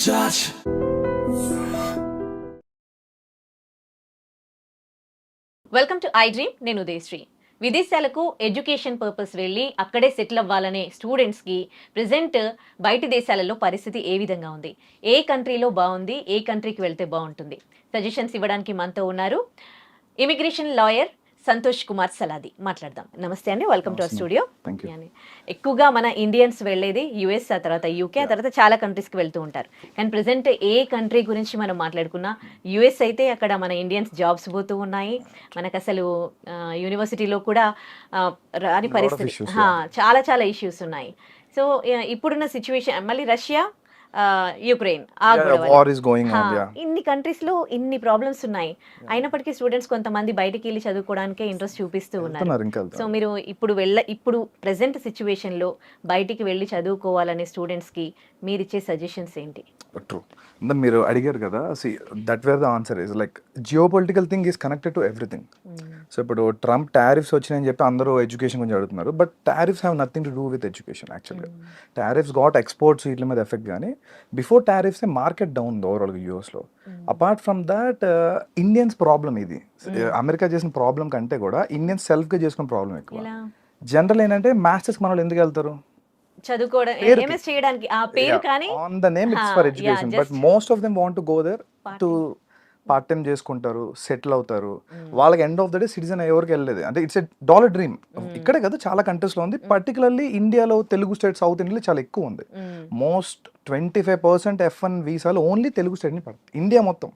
touch. Welcome to I dream. నేను ఉదయశ్రీ. విదేశాలకు education purpose వెళ్ళి అక్కడే సెటిల్ అవ్వాలనే స్టూడెంట్స్కి ప్రజెంట్ బయటి దేశాలలో పరిస్థితి ఏ విధంగా ఉంది, ఏ కంట్రీలో బాగుంది, ఏ కంట్రీకి వెళ్తే బాగుంటుంది, సజెషన్స్ ఇవ్వడానికి మనతో ఉన్నారు ఇమిగ్రేషన్ లాయర్ సంతోష్ కుమార్ సలాది. మాట్లాడదాం. నమస్తే అండి, వెల్కమ్ టు అవర్ స్టూడియో. ఎక్కువగా మన ఇండియన్స్ వెళ్ళేది యుఎస్, ఆ తర్వాత యూకే, ఆ తర్వాత చాలా కంట్రీస్కి వెళ్తూ ఉంటారు. కానీ ప్రజెంట్ ఏ కంట్రీ గురించి మనం మాట్లాడుకున్నా యుఎస్ అయితే అక్కడ మన ఇండియన్స్ జాబ్స్ పోతూ ఉన్నాయి. మనకు అసలు యూనివర్సిటీలో కూడా రాని పరిస్థితి, చాలా చాలా ఇష్యూస్ ఉన్నాయి. సో ఇప్పుడున్న సిచ్యువేషన్, మళ్ళీ రష్యా, యుక్రెయిన్, ఇన్ని కంట్రీస్ లో ఇన్ని ప్రాబ్లమ్స్ ఉన్నాయి. అయినప్పటికీ స్టూడెంట్స్ కొంతమంది బయటికి వెళ్ళి చదువుకోవడానికే ఇంట్రెస్ట్ చూపిస్తూ ఉన్నారు. సో మీరు ఇప్పుడు ప్రెసెంట్ సిచ్యువేషన్ లో బయటికి వెళ్ళి చదువుకోవాలనే స్టూడెంట్స్ కి మీరు ఇచ్చే సజెషన్స్ ఏంటి? ట్రూ. మీరు అడిగారు కదా, that wear the answer is like geo political thing is connected to everything. So ఇప్పుడు ట్రంప్ టారిఫ్స్ వచ్చినాయని చెప్పి అందరూ ఎడ్యుకేషన్ గురించి అడుగుతున్నారు, but tariffs have nothing to do with education. యాక్చువల్గా టారిఫ్స్ గాట్ ఎక్స్పోర్ట్స్ వీటి మీద ఎఫెక్ట్, కానీ బిఫోర్ టారిఫ్స్ మార్కెట్ డౌన్ ఓవరాల్గా యూఎస్లో. Apart from that Indians problem ఇది. అమెరికా చేసిన ప్రాబ్లం కంటే కూడా ఇండియన్స్ సెల్ఫ్గా చేసుకున్న ప్రాబ్లం ఎక్కువ. జనరల్ ఏంటంటే మాస్టర్స్ మన వాళ్ళు ఎందుకు వెళ్తారు? చదువుకోవడం, ఎంఎస్ చేయడానికి, ఆ పేరు కానీ on the name it's for education, but most of them want to go there to part time చేసుకుంటారు, సెటిల్ అవుతారు. వాళ్ళకి end of the day citizen ఎవరికి వెళ్ళలేదు. అంటే ఇట్స్ ఎ డాలర్ డ్రీమ్. ఇక్కడే కదా చాలా కంట్రీస్లో ఉంది, పర్టికులర్లీ ఇండియాలో తెలుగు స్టేట్, సౌత్ ఇండియాలో చాలా ఎక్కువ ఉంది. మోస్ట్ 25% F1 వీసాలు ఓన్లీ తెలుగు స్టేట్ని పడుతుంది ఇండియా మొత్తం.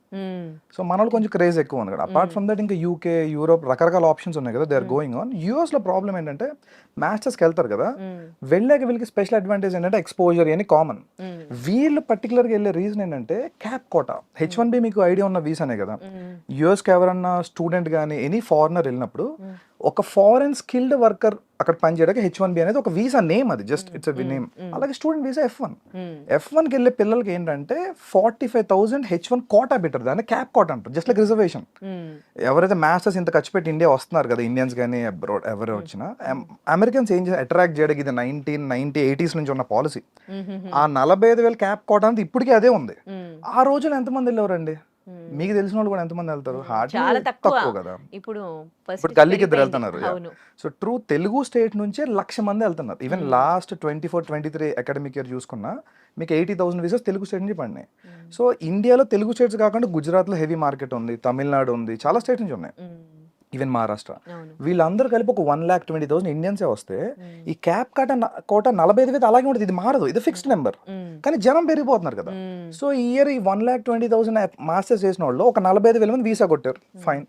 సో మన వాళ్ళు కొంచెం క్రేజ్ ఎక్కువ ఉంది కదా. అపార్ట్ ఫ్రమ్ దట్ ఇంకా యూకే, యూరోప్ రకరకాల ఆప్షన్స్ ఉన్నాయి కదా, దే ఆర్ గోయింగ్ ఆన్. యూఎస్లో ప్రాబ్లం ఏంటంటే మాస్టర్స్కి వెళ్తారు కదా, వెళ్ళాక వీళ్ళకి స్పెషల్ అడ్వాంటేజ్ ఏంటంటే ఎక్స్పోజర్ అని కామన్. వీళ్ళు పర్టికులర్గా వెళ్ళే రీజన్ ఏంటంటే క్యాప్ కోటా. H1B మీకు ఐడియా ఉన్న వీసానే కదా. యూఎస్కి ఎవరన్నా స్టూడెంట్ కానీ ఎనీ ఫారినర్ వెళ్ళినప్పుడు ఒక ఫారెన్ స్కిల్డ్ వర్కర్ అక్కడ పనిచేయడానికి H1B అనేది ఒక వీసా నేమ్, అది జస్ట్ ఇట్స్ నేమ్. అలాగే స్టూడెంట్ వీసా F1కి వెళ్ళే పిల్లలకి ఏంటంటే 45,000 H1 కోటా పెట్టారు, దాన్ని క్యాప్ కోటా అంటారు, జస్ట్ లైక్ రిజర్వేషన్. ఎవరైతే మాస్టర్స్ ఇంత ఖర్చు పెట్టి ఇండియా వస్తున్నారు కదా, ఇండియన్స్ కానీ అబ్రాడ్ ఎవరు వచ్చినా, అమెరికన్స్ ఏం చేసి అట్రాక్ట్ చేయడానికి ఇది 1980s నుంచి ఉన్న పాలసీ. ఆ 45,000 క్యాప్ కోటా అంతా ఇప్పటికీ అదే ఉంది. ఆ రోజున ఎంతమంది వెళ్ళేవారండి? మీకు తెలిసిన వాళ్ళు కూడా ఎంతమంది వెళ్తారు? చాలా తక్కువ కదా. ఇప్పుడు గల్లీకి ఇద్దరు వెళ్తున్నారు. సో ట్రూ తెలుగు స్టేట్ నుంచే 1,00,000 మంది వెళ్తున్నారు. ఈవెన్ లాస్ట్ 24-23 అకాడమిక్ ఇయర్ చూసుకున్నా మీకు 80,000 వీసాస్ తెలుగు స్టేట్ నుంచి పడినాయి. సో ఇండియాలో తెలుగు స్టేట్స్ కాకుండా గుజరాత్లో హెవీ మార్కెట్ ఉంది, తమిళనాడు ఉంది, చాలా స్టేట్స్ నుంచి ఉన్నాయి, ఈవెన్ మహారాష్ట్ర. వీళ్ళందరూ కలిపి ఒక 1,20,000 ఇండియన్సే వస్తే ఈ క్యాప్ కోట 45,000 అలాగే ఉంటుంది. ఇది మారదు, ఇది ఫిక్స్డ్ నెంబర్. కానీ జనం పెరిగిపోతున్నారు కదా. సో ఈ ఇయర్ ఈ 1,20,000 మాస్టర్స్ చేసిన వాళ్ళు ఒక 45,000 మంది వీసా కొట్టారు, ఫైన్.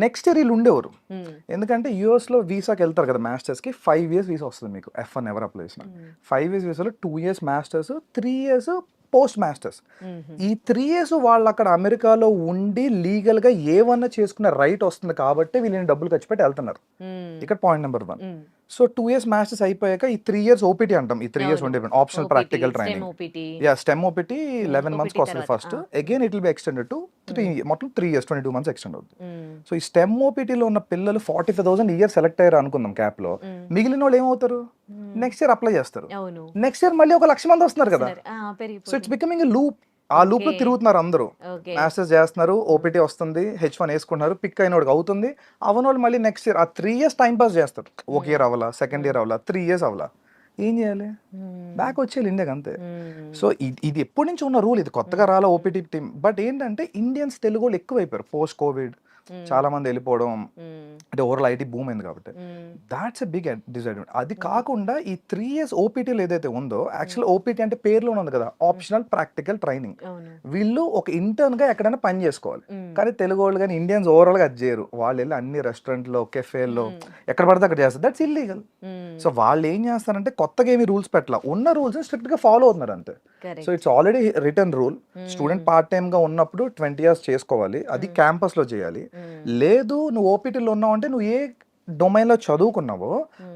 నెక్స్ట్ ఇయర్ వీళ్ళు ఉండేవారు, ఎందుకంటే యూఎస్లో వీసాకి వెళ్తారు కదా మాస్టర్స్కి. 5 years వీసా వస్తుంది మీకు F1 ఎవరు అప్లై చేసిన. 5 years వీసాలో 2 years masters, 3 years post masters. ఈ 3 years వాళ్ళు అక్కడ అమెరికాలో ఉండి లీగల్ గా ఏమన్నా చేసుకునే రైట్ వస్తుంది కాబట్టి వీళ్ళని డబ్బులు ఖర్చు పెట్టి వెళ్తున్నారు. ఇక్కడ point number 1. So 2 years masters అయిపోయాక ఈ 3 years ఓపీటీ అంటాం. ఈ 3 years ఉండే optional practical training, stem OPT 11 months వస్తుంది first. Again it will be extended to 3 మొత్తం 3 years 22 months ఎక్స్టెండ్ అవుతుంది. సో ఈ స్టెమ్ ఓపీటీలో ఉన్న పిల్లలు 45,000 ఇయర్ సెలెక్ట్ అయ్యారు అనుకుందాం క్యాప్ లో. మిగిలిన వాళ్ళు ఏమవుతారు? నెక్స్ట్ ఇయర్ అప్లై చేస్తారు. నెక్స్ట్ ఇయర్ మళ్ళీ ఒక 1,00,000 మంది వస్తున్నారు కదా. So it's becoming a loop. ఆ లూప్ లో తిరుగుతున్నారు అందరూ. మాస్టర్స్ చేస్తున్నారు, ఓపీటీ వస్తుంది, H1 వేసుకుంటున్నారు, పిక్ అయిన వాడికి అవుతుంది, అవనోళ్ళు మళ్ళీ నెక్స్ట్ ఇయర్ ఆ 3 years టైం పాస్ చేస్తారు. ఒక ఇయర్ అవ్వాలా, సెకండ్ ఇయర్ అవ్వాలా, 3 years అవ్వాలా, ఏం చేయాలి? బ్యాక్ వచ్చేయాలి ఇండియాకి, అంతే. సో ఇది ఎప్పటి నుంచి ఉన్న రూల్, ఇది కొత్తగా రాలా ఓపీటీ టీమ్. బట్ ఏంటంటే ఇండియన్స్ తెలుగు వాళ్ళు ఎక్కువ అయిపోయారు పోస్ట్ కోవిడ్. చాలా మంది వెళ్ళిపోవడం, అంటే ఓవరాల్ ఐటీ బూమ్ అయింది కాబట్టి దాట్స్ ఎ బిగ్ డిసడ్వాంటేజ్. అది కాకుండా ఈ 3 years ఓపీటీలు ఏదైతే ఉందో, యాక్చువల్ ఓపీటీ అంటే పేరులోనే ఉంది కదా, ఆప్షనల్ ప్రాక్టికల్ ట్రైనింగ్. వీళ్ళు ఒక ఇంటర్న్ గా ఎక్కడైనా పని చేసుకోవాలి. కానీ తెలుగు వాళ్ళు కానీ ఇండియన్స్ ఓవరాల్ గా అది చేయరు. వాళ్ళు వెళ్ళి అన్ని రెస్టారెంట్లో, కెఫేల్లో ఎక్కడ పడితే అక్కడ చేస్తారు. That's illegal. సో వాళ్ళు ఏం చేస్తారంటే కొత్తగా ఏమి రూల్స్ పెట్టాల, ఉన్న రూల్స్ స్ట్రిక్ట్ గా ఫాలో అవుతున్నారు అంతే. So it's already return rule. Student part time గా ఉన్నప్పుడు 20 years చేసుకోవాలి, అది క్యాంపస్ లో చేయాలి. లేదు నువ్వు ఓపీటీలో ఉన్నావు అంటే నువ్వు ఏ డొమైన్లో చదువుకున్నావో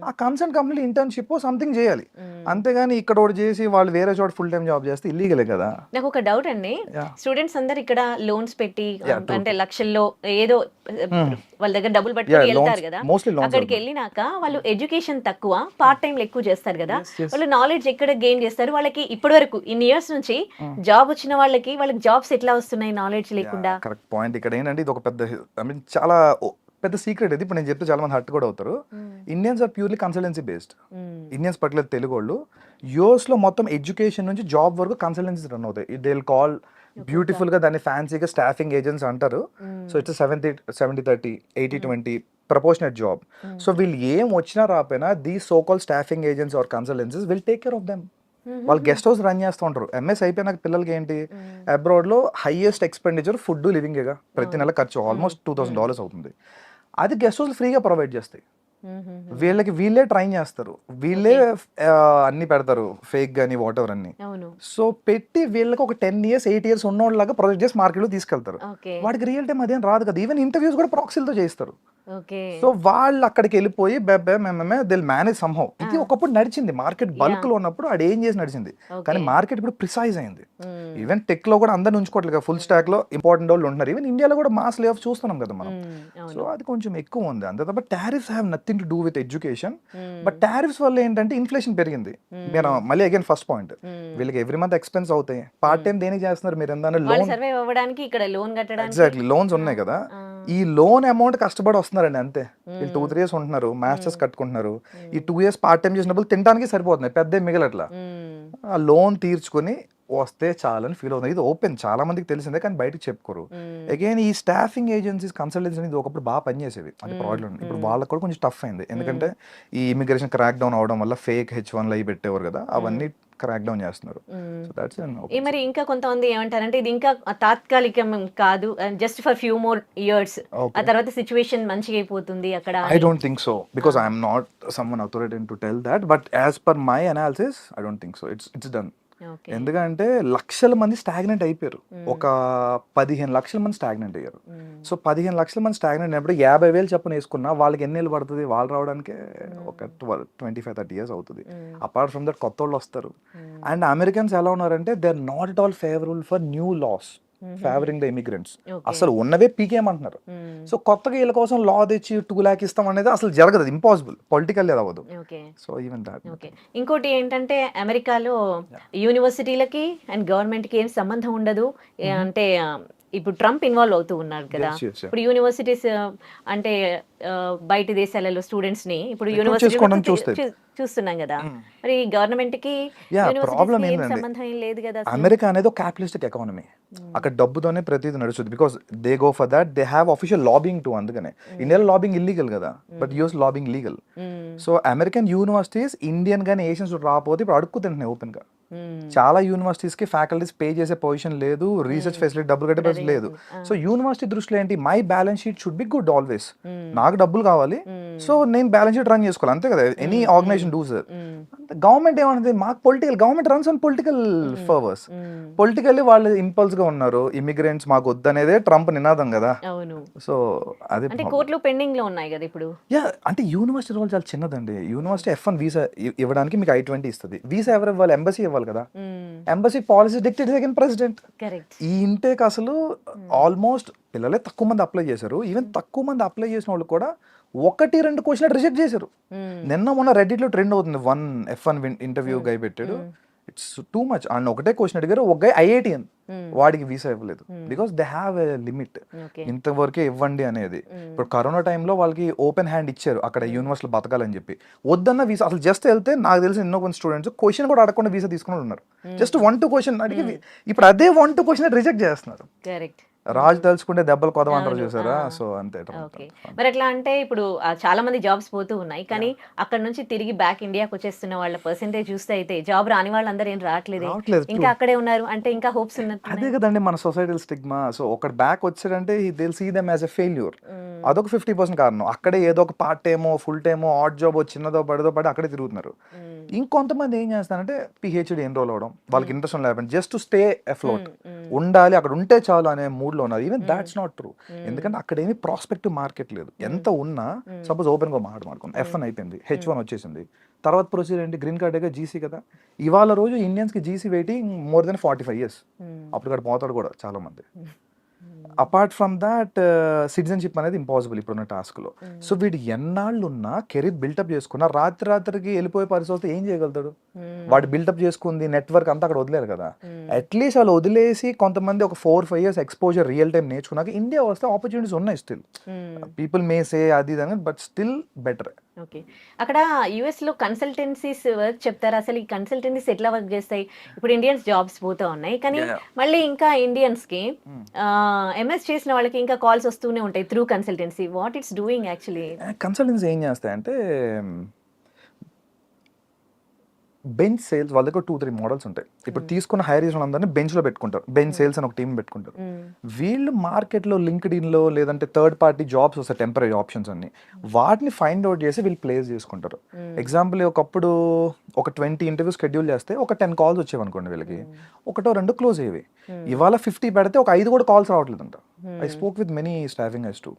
ఆ కన్సర్న్ కంపెనీ ఇంటర్న్షిప్ సంథింగ్ చేయాలి, అంతేగాని ఇక్కడ ఒకటి చేసి వాళ్ళు వేరే చోట ఫుల్ టైం జాబ్ చేస్తే ఇల్లీగలే కదా. నాకు ఒక డౌట్ అండి, Yeah. స్టూడెంట్స్ అందరు ఇక్కడ లోన్స్ పెట్టి Yeah, true. అంటే లక్షల్లో ఏదో వాళ్ళ దగ్గర డబ్బులు పట్టుకొని వెళ్తారు కదా, మోస్ట్లీ లోన్స్. అక్కడికి వెళ్ళినాక వాళ్ళు ఎడ్యుకేషన్ తక్కువ, పార్ట్ టైం ఎక్కువ చేస్తారు కదా, Yes, yes. వాళ్ళు నాలెడ్జ్ ఎక్కడ గెయిన్ చేస్తారు? వాళ్ళకి ఇప్పటి వరకు ఇన్ని ఇయర్స్ నుంచి జాబ్ వచ్చిన వాళ్ళకి జాబ్స్ ఎట్లా వస్తున్నాయి నాలెడ్జ్ లేకుండా? Correct point. ఇక్కడ ఏంటంటే ఇది ఒక పెద్ద ఐ మీన్ చాలా పెద్ద సీక్రెట్ ఇది. ఇప్పుడు నేను చెప్తే చాలా మంది హర్ట్ కూడా అవుతారు. Indians are purely consultancy based. Indians particular Telugu వాళ్ళు యూఎస్ లో మొత్తం ఎడ్యుకేషన్ నుంచి జాబ్ వరకు కన్సల్టెన్సీ రన్ అవుతాయి. దే విల్ కాల్ బ్యూటిఫుల్ గా దాన్ని ఫ్యాన్సీగా స్టాఫింగ్ ఏజెంట్స్ అంటారు. So it's 70-30 80-20 proportionate job. So వీళ్ళు ఏం వచ్చినా రాకపోయినా the so call staffing agents or consultancies will take care of them. వాళ్ళు గెస్ట్ హౌస్ రన్ చేస్తూ ఉంటారు. ఎంఎస్ అయిపోయినాక పిల్లలకి ఏంటి, అబ్రాడ్ లో హైయెస్ట్ ఎక్స్పెండిచర్ ఫుడ్ లివింగేగా, ప్రతి నెల ఖర్చు ఆల్మోస్ట్ $2,000 అవుతుంది. అది గెస్ట్ హౌస్ ఫ్రీగా ప్రొవైడ్ చేస్తాయి. వీళ్ళకి వీళ్ళే ట్రైన్ చేస్తారు, వీళ్ళే అన్ని పెడతారు, ఫేక్ గానీ వాట్ ఎవర్ అన్ని. సో పెట్టి వీళ్ళకి ఒక 10 years 8 years ఉన్నోళ్ళలాగా ప్రొజెక్ట్ చేసి మార్కెట్ లో తీసుకెళ్తారు. వాడికి రియల్ టైం అదేం రాదు కదా. ఈవెన్ ఇంటర్వ్యూస్ కూడా ప్రాక్సీలతో చేస్తారు. సో వాళ్ళు అక్కడికి వెళ్ళిపోయి దిల్ మేనేజ్ సంహౌ. ఇది ఒకప్పుడు నడిచింది, మార్కెట్ బల్క్ లో ఉన్నప్పుడు అది ఏం చేసి నడిచింది. కానీ మార్కెట్ ఇప్పుడు ప్రిసైజ్ అయింది. ఈవెన్ టెక్ లో కూడా అందరిని ఉంచుకోవట్లేదు, ఫుల్ స్టాక్ లో ఇంపార్టెంట్ వాళ్ళు ఉంటున్నారు. ఈవెన్ ఇండియాలో కూడా మాస్ లే ఆఫ్ చూస్తున్నాం కదా మనం. సో అది కొంచెం ఎక్కువ ఉంది అంతే తప్ప tariffs have nothing to do with education. But tariffs వల్ల ఏంటంటే ఇన్ఫ్లేషన్ పెరిగింది. నేను మళ్ళీ అగైన్ ఫస్ట్ పాయింట్, వీళ్ళకి ఎవ్రీ మంత్ ఎక్స్పెన్స్ అవుతాయి. పార్ట్ టైం దేనికి చేస్తున్నారు మీరు? ఏంటంటే లోన్, ఎగ్జాక్ట్లీ లోన్స్ ఉన్నాయి కదా, ఈ లోన్ అమౌంట్ కష్టపడి వస్తున్నారండి అంతే. వీళ్ళు 2-3 years ఉంటున్నారు, మాస్టర్స్ కట్టుకుంటున్నారు. ఈ 2 years పార్ట్ టైం చేసినప్పుడు తినడానికి సరిపోతున్నాయి, పెద్ద మిగలట్లా. ఆ లోన్ తీర్చుకొని వస్తే చాలని ఫీల్ అవుతుంది. ఇది ఓపెన్, చాలా మందికి తెలిసిందే కానీ బయటకు చెప్పుకోరు. అగైన్ ఈ స్టాఫింగ్ ఏజెన్సీస్ కన్సల్టెన్సీ అనేది ఒకప్పుడు బాగా పనిచేసేవి, అది ప్రాబ్లం. ఇప్పుడు వాళ్ళకి కూడా కొంచెం టఫ్ అయింది, ఎందుకంటే ఈ ఇమిగ్రేషన్ క్రాక్ డౌన్ అవడం వల్ల ఫేక్ H1 అవి పెట్టేవారు కదా, అవన్నీ క్రాక్ డౌన్ చేస్తున్నారు. మరి ఇంకా కొంతమంది ఏమంటారంటే ఇది ఇంకా తాత్కాలికం కాదు, just for few more years, ఆ తర్వాత సిచువేషన్ మంచిగా అయిపోతుంది అక్కడ. I don't think so because I am not someone authoritative to tell that, but as per my analysis I don't think so. It's done. ఎందుకంటే లక్షల మంది స్టాగ్నెంట్ అయిపోయారు, ఒక 15 లక్షల మంది స్టాగ్నెంట్ అయ్యారు. సో 15 లక్షల మంది స్టాగ్నెంట్ అయినప్పుడు 50,000 చెప్పని వేసుకున్నా వాళ్ళకి ఎన్ని ఏళ్ళు పడుతుంది? వాళ్ళు రావడానికి ఒక 25-30 years అవుతుంది. అపార్ట్ ఫ్రమ్ దట్ కొత్త వాళ్ళు వస్తారు. అండ్ అమెరికన్స్ ఎలా ఉన్నారంటే they are not at all favourable for new laws favouring the immigrants. అసలు ఉన్నవే పీకేమంటున్నారు. సో కొత్తగా వీళ్ళ కోసం లా తెచ్చి 2 lakhs ఇస్తాం అనేది అసలు జరగదు, ఇంపాసిబుల్, పొలిటికల్ అవ్వదు. So even that. ఇంకోటి ఏంటంటే అమెరికాలో యూనివర్సిటీలకి అండ్ గవర్నమెంట్ కి ఏం సంబంధం ఉండదు. అంటే ఇప్పుడు ట్రంప్ ఇన్వాల్వ్ అవుతూ ఉన్నారు కదా, ఇప్పుడు యూనివర్సిటీస్ అంటే బయట దేశాలలో స్టూడెంట్స్ ని ఇప్పుడు యూనివర్సిటీ చూస్తున్నాం కదా, మరి గవర్నమెంట్ కి ప్రాబ్లం సంబంధం ఏం లేదు కదా. అమెరికా అనేది ఒక క్యాపిటలిస్టిక్ ఎకానమీ, అక్కడ డబ్బుతోనే ప్రతిదీ నడుస్తుంది. Because they go for that, they have official lobbying to. అందుకనే ఇండియాలో లాబింగ్ ఇల్లీగల్ కదా, but US lobbying legal. So American universities Indian కానీ ఏషియన్స్ రాకపోతే ఇప్పుడు అడుక్కు తింటున్నాయి ఓపెన్ గా. చాలా యూనివర్సిటీస్ కి ఫ్యాకల్టీస్ పే చేసే పొజిషన్ లేదు, రీసెర్చ్ ఫెసిలిటీ డబ్బులు కట్టే పరిస్థితి లేదు. సో యూనివర్సిటీ దృష్టిలో ఏంటి, my balance sheet should be good always. నాకు డబ్బులు కావాలి, సో నేను బ్యాలెన్స్ షీట్ రన్ చేసుకోవాలి, అంతే కదా ఎనీ ఆర్గనైజేషన్ డూస్. గవర్నమెంట్ ఏమన్నది, మాకు political, government runs on political favours. Politically వాళ్ళు ఇంపల్స్ గా ఉన్నారు, ఇమిగ్రెంట్స్ మాకు వద్దనేదే ట్రంప్ నినాదం కదా. సో అదే కోర్టులో పెండింగ్ లో ఉన్నాయి కదా ఇప్పుడు. అంటే యూనివర్సిటీ రోల్ చాలా చిన్నదండి. యూనివర్సిటీ F1 వీసా ఇవ్వడానికి మీకు I-20 ఇస్తుంది. వీసా ఎవరు ఇవ్వాలి? ఎంబసీ ఇవ్వాలి కదా. Embassy policy dictate second president. ఈ ఇంటేక్ అసలు ఆల్మోస్ట్ పిల్లలే తక్కువ మంది అప్లై చేశారు. ఈవెన్ తక్కువ మంది అప్లై చేసిన వాళ్ళు కూడా 1-2 క్వశ్చన్ రిజెక్ట్ చేశారు. నిన్న మొన్న రెడ్డిట్ లో ట్రెండ్ అవుతుంది, 1 F1 ఇంటర్వ్యూ గై పెట్టాడు, ఇట్స్ టూ మచ్. అండ్ ఒకటే క్వశ్చన్ అడిగారు, ఒక గై IITian, వాడికి వీసా ఇవ్వలేదు. Because they have a limit, ఇంతవరకే ఇవ్వండి అనేది. ఇప్పుడు కరోనా టైంలో వాళ్ళకి ఓపెన్ హ్యాండ్ ఇచ్చారు అక్కడ యూనివర్సిటీలో బతకాలని చెప్పి. వద్దన్న వీసా అసలు జస్ట్ వెళ్తే, నాకు తెలిసిన ఎన్నో కొంత స్టూడెంట్స్ క్వశ్చన్ కూడా అడగకుండా వీసా తీసుకుని ఉన్నారు. జస్ట్ 1-2 క్వశ్చన్ అడిగి ఇప్పుడు అదే 1-2 క్వశ్చన్ రిజెక్ట్ చేస్తున్నారు. రాజు తలుచుకుంటే దెబ్బలు కొదమంటారు చూసారా. సో అంతే. మరి ఎట్లా అంటే ఇప్పుడు చాలా మంది జాబ్స్ పోతూ ఉన్నాయి, కానీ అక్కడ నుంచి తిరిగి బ్యాక్ ఇండియాకి వచ్చేస్తున్న వాళ్ళ పర్సెంటేజ్ చూస్తే అయితే జాబ్ రాని వాళ్ళందరూ ఏం రావట్లేదు, ఇంకా అక్కడే ఉన్నారు. అంటే ఇంకా హోప్స్ ఉన్నది. అదే కదండి మన సొసైటల్ స్టిగ్మా. సో ఒకటి బ్యాక్ వచ్చాడంటే they will see them as a failure. అదొక 50% కారణం. అక్కడే ఏదో ఒక పార్ట్ టైమో ఫుల్ టైమో ఆడ్ జాబ్ చిన్నదో పడదో పడి అక్కడే తిరుగుతున్నారు. ఇంకొంతమంది ఏం చేస్తారంటే PhD ఎన్రోల్ అవడం, వాళ్ళకి ఇంట్రెస్ట్ లేకపోతే జస్ట్ టు స్టే అఫ్లోట్ ఉండాలి, అక్కడ ఉంటే చాలు అనే మూడ్ మూడ్లో ఉన్నారు. Even that's not true. ఎందుకంటే అక్కడ ఏమి ప్రాస్పెక్టివ్ మార్కెట్ లేదు. ఎంత ఉన్నా సపోజ్ ఓపెన్గా మాట్లాడుకుందాం, F1 అయిపోయింది, H1 వచ్చేసింది, తర్వాత ప్రొసీజర్ ఏంటి, గ్రీన్ కార్డ్ జీసీ కదా. ఇవాళ రోజు ఇండియన్స్కి GC waiting more than 45 years. అప్పుడు ఇక్కడ పోతాడు కూడా చాలా మంది. అపార్ట్ ఫ్రమ్ దాట్ సిటిజన్షిప్ అనేది ఇంపాసిబుల్ ఇప్పుడున్న టాస్క్లో. సో వీడు ఎన్నాళ్ళు ఉన్నా కెరీర్ బిల్టప్ చేసుకున్నా రాత్రికి వెళ్ళిపోయే పరిస్థితి వస్తే ఏం చేయగలుగుతాడు? వాడు బిల్టప్ చేసుకుంది నెట్వర్క్ అంతా అక్కడ వదిలేరు కదా. అట్లీస్ట్ వాళ్ళు వదిలేసి కొంతమంది ఒక 4-5 years ఎక్స్పోజర్ రియల్ టైం నేర్చుకున్నాక ఇండియా వస్తే ఆపర్చునిటీస్ ఉన్నాయి. స్టిల్ పీపుల్ మే సే అది ఇది, బట్ స్టిల్ బెటర్. ఓకే, అక్కడ యుఎస్లో కన్సల్టెన్సీస్ వర్క్ చెప్తారు. అసలు ఈ కన్సల్టెన్సీస్ ఎట్లా వర్క్ చేస్తాయి? ఇప్పుడు ఇండియన్స్ జాబ్స్ పోతా ఉన్నాయి, కానీ మళ్ళీ ఇంకా ఇండియన్స్కి ఎంఎస్ చేసిన వాళ్ళకి ఇంకా కాల్స్ వస్తూనే ఉంటాయి through consultancy. What it's doing actually? Consultancy ఏం చేస్తాయంటే బెంచ్ సేల్స్, వాళ్ళ దగ్గర 2-3 మోడల్స్ ఉంటాయి. ఇప్పుడు తీసుకున్న హైర్ చేసిన అందరినీ బెంచ్లో పెట్టుకుంటారు, బెంచ్ సేల్స్ అని ఒక టీం పెట్టుకుంటారు. వీళ్ళు మార్కెట్లో లింక్డ్ఇన్లో లేదంటే థర్డ్ పార్టీ జాబ్స్ వస్తాయి, టెంపరీ ఆప్షన్స్ అన్ని, వాటిని ఫైండ్ అవుట్ చేసి వీళ్ళు ప్లేస్ చేసుకుంటారు. ఎగ్జాంపుల్ ఒకప్పుడు ఒక 20 ఇంటర్వ్యూస్ షెడ్యూల్ చేస్తే ఒక 10 calls వచ్చేవి అనుకోండి, వీళ్ళకి 1-2 క్లోజ్ అయ్యేవి. ఇవాళ 50 పెడితే ఒక 5 కూడా కాల్స్ రావట్లేదంట. I spoke with many staffing eyes too.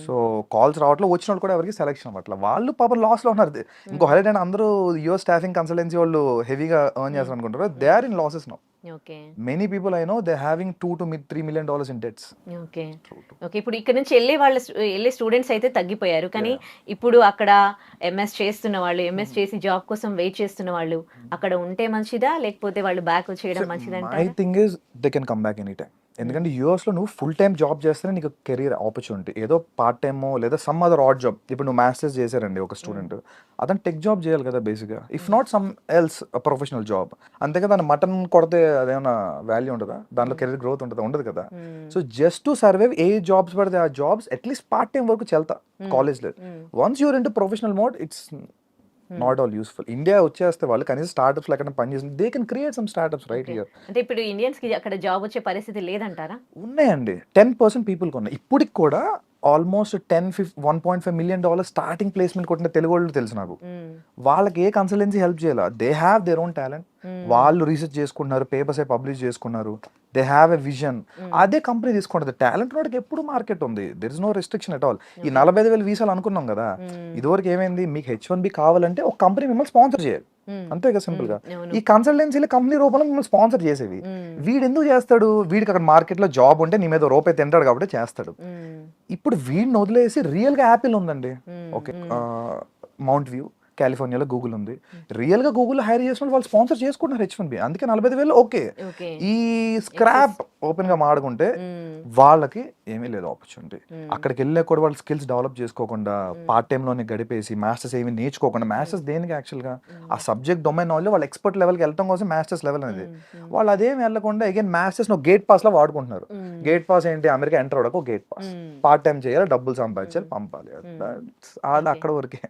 So calls రావట్లేదు, వచ్చిన వాళ్ళు కూడా ఎవరికి సెలెక్షన్ అవ్వట్లేదు, వాళ్ళు పాపం లాస్లో ఉన్నారు. ఇంకో హైలైట్ అయినా అందరూ యుఎస్ స్టాఫింగ్ కన్సల్టెన్సీ వాళ్ళు హెవీగా ఎర్న్ చేస్తారు అనుకుంటారు. They are in losses now. Many people I know they having $2-3 million in debts. Okay, ఇప్పుడు ఇక్కడ నుంచి వెళ్ళే స్టూడెంట్స్ అయితే తగ్గిపోయారు, కానీ ఇప్పుడు అక్కడ ఎంఎస్ చేస్తున్న వాళ్ళు, ఎంఎస్ చేసి జాబ్ కోసం వెయిట్ చేస్తున్న వాళ్ళు అక్కడ ఉంటే మంచిదా, లేకపోతే వాళ్ళు బ్యాక్ వచ్చేయడం మంచిదంటారా? My thing is they can come back any time. ఎందుకంటే యూఎస్లో నువ్వు ఫుల్ టైం జాబ్ చేస్తేనే నీకు కెరీర్ ఆపర్చునిటీ. ఏదో పార్ట్ టైమో లేదా సమ్ అదర్ ఆడ్ జాబ్. ఇప్పుడు నువ్వు మాస్టర్స్ చేశారండి ఒక స్టూడెంట్, అతను టెక్ జాబ్ చేయాలి కదా బేసిక్గా, if not some else professional job. అంతే కదా, మటన్ కొడితే అదేమన్నా వాల్యూ ఉంటుందా? దాంట్లో కెరీర్ గ్రోత్ ఉంటుందా? ఉండదు కదా. సో జస్ట్ టు సర్వైవ్ ఏ జాబ్స్ పడితే ఆ జాబ్స్ అట్లీస్ట్ పార్ట్ టైం వరకు చెల్తా కాలేజ్లో. Once you're into professional mode it's not all useful. India వచ్చేస్తే వాళ్ళు కనీసం స్టార్ట్అప్స్ ఎక్కడ పని చేసి they can create some startups right here. అంటే ఇప్పుడు ఇండియన్స్ కి అక్కడ జాబ్ వచ్చే పరిస్థితి లేదంటారా? ఉన్నాయండి, 10% పీపుల్కి ఉన్నాయి. ఇప్పటికి కూడా ఆల్మోస్ట్ 1.5 million స్టార్టింగ్ ప్లేస్మెంట్ కొట్టిన తెలుగు వాళ్ళు తెలుసు నాకు. వాళ్ళకి ఏ కన్సల్టెన్సీ హెల్ప్ చేయాలి. They have their own talent. వాళ్ళు రీసెర్చ్ చేసుకున్నారు, పేపర్స్ పబ్లిష్ చేసుకున్నారు, దే హ్యావ్ ఎ విజన్. అదే కంపెనీ తీసుకుంటుంది. టాలెంట్ వాడికి ఎప్పుడు మార్కెట్ ఉంది, there is no restriction at all. ఈ 45,000 వీసాలు అనుకున్నాం కదా, ఇదివరకు ఏమైంది, మీకు H1B కావాలంటే ఒక కంపెనీ మిమ్మల్ని స్పాన్సర్ చేయాలి, అంతే కదా సింపుల్ గా. ఈ కన్సల్టెన్సీలు కంపెనీ రూపంలో మిమ్మల్ని స్పాన్సర్ చేసేవి. వీడు ఎందుకు చేస్తాడు? వీడికి అక్కడ మార్కెట్ లో జాబ్ ఉంటే నీ మీద రూపాయి తింటాడు కాబట్టి చేస్తాడు. ఇప్పుడు వీడిని వదిలేసి రియల్ గా యాపిల్ ఉందండి, ఓకే, మౌంట్ వ్యూ కాలిఫోర్నియాలో గూగుల్ ఉంది. రియల్ గా గూగుల్ హైర్ చేసిన వాళ్ళు స్పాన్సర్ చేసుకుంటున్నారు H1B. అందుకే 45,000. ఓకే, ఈ స్క్రాప్ ఓపెన్ గా మాడుకుంటే వాళ్ళకి ఏమీ లేదు ఆపర్చునిటీ. అక్కడికి వెళ్ళే కూడా వాళ్ళు స్కిల్స్ డెవలప్ చేసుకోకుండా పార్ట్ టైమ్ లోనే గడిపేసి మాస్టర్స్ ఏమి నేర్చుకోకుండా, మాస్టర్స్ దేనికి యాక్చువల్ గా ఆ సబ్జెక్ట్ డొమైన్ నాలెడ్జ్ వాళ్ళు ఎక్స్పర్ట్ లెవెల్కి వెళ్ళడం కోసం మాస్టర్స్ లెవెల్ అనేది. వాళ్ళు అదేం వెళ్ళకుండా again masters no gate pass లో వాడుకుంటున్నారు. గేట్ పాస్ ఏంటి, అమెరికా ఎంటర్ అవడానికి గేట్ పాస్, పార్ట్ టైం చేయాలి, డబ్బులు సంపాదించాలి, పంపాలి, అది అక్కడ వరకే.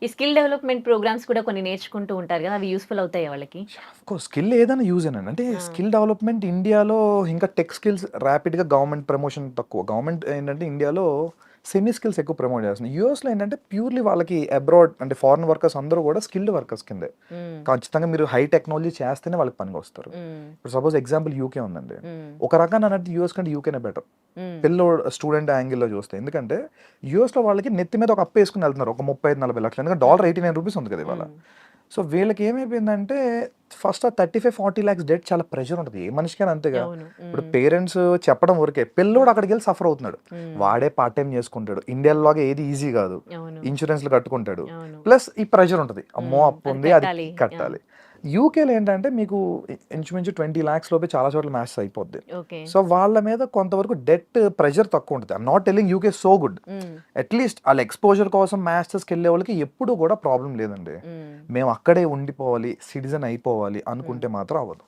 ఈ స్కిల్ డెవలప్మెంట్ ప్రోగ్రామ్స్ కూడా కొన్ని నేర్చుకుంటూ ఉంటారు కదా, అవి యూస్ఫుల్ అవుతాయి వాళ్ళకి? స్కిల్ ఏదైనా యూజ్ అయినా అంటే స్కిల్ డెవలప్మెంట్ ఇండియాలో ఇంకా టెక్ స్కిల్స్ ర్యాపిడ్ గా గవర్నమెంట్ ప్రమోషన్ తక్కువ. గవర్నమెంట్ ఏంటంటే ఇండియాలో సెమీ స్కిల్స్ ఎక్కువ ప్రమోట్ చేస్తుంది. యూఎస్లో ఏంటంటే ప్యూర్లీ వాళ్ళకి అబ్రాడ్ అంటే ఫారెన్ వర్కర్స్ అందరూ కూడా స్కిల్డ్ వర్కర్స్ కిందే. ఖచ్చితంగా మీరు హై టెక్నాలజీ చేస్తేనే వాళ్ళకి పనికి వస్తారు. ఇప్పుడు సపోజ్ ఎగ్జాంపుల్ యూకే ఉందండి, ఒక రకంగా అన్నట్టు యూఎస్ కంటే యూకేనే బెటర్ పిల్లోడు స్టూడెంట్ యాంగిల్లో చూస్తే. ఎందుకంటే యూఎస్లో వాళ్ళకి నెత్తి మీద ఒక అప్పు వేసుకుని వెళ్తున్నారు ఒక 35-40 లక్షలు. ఎందుకంటే $89 ఉంది కదా ఇవాళ. సో వీళ్ళకి ఏమైపోయిందంటే ఫస్ట్ ఆ 35-40 lakhs డెట్ చాలా ప్రెషర్ ఉంటుంది, ఏ మనిషికైనా అంతేగా. ఇప్పుడు పేరెంట్స్ చెప్పడం వరకే, పిల్లోడు అక్కడికి వెళ్ళి సఫర్ అవుతున్నాడు. వాడే పార్ట్ టైం చేసుకుంటాడు. ఇండియాలోగా ఏది ఈజీ కాదు, ఇన్సూరెన్స్లు కట్టుకుంటాడు, ప్లస్ ఈ ప్రెషర్ ఉంటుంది, అమ్మో అప్పు ఉంది అది కట్టాలి. యూకేలో ఏంటంటే మీకు ఇంచుమించు 20 lakhs లోపే చాలా చోట్ల మ్యాచ్ అయిపోద్ది. సో వాళ్ళ మీద కొంతవరకు డెట్ ప్రెషర్ తక్కువ ఉంటుంది. I'm not telling UK so good, at least వాళ్ళ ఎక్స్పోజర్ కోసం మాస్టర్స్కి వెళ్ళే వాళ్ళకి ఎప్పుడు కూడా ప్రాబ్లం లేదండి. మేము అక్కడే ఉండిపోవాలి, సిటిజన్ అయిపోవాలి అనుకుంటే మాత్రం అవ్వదు.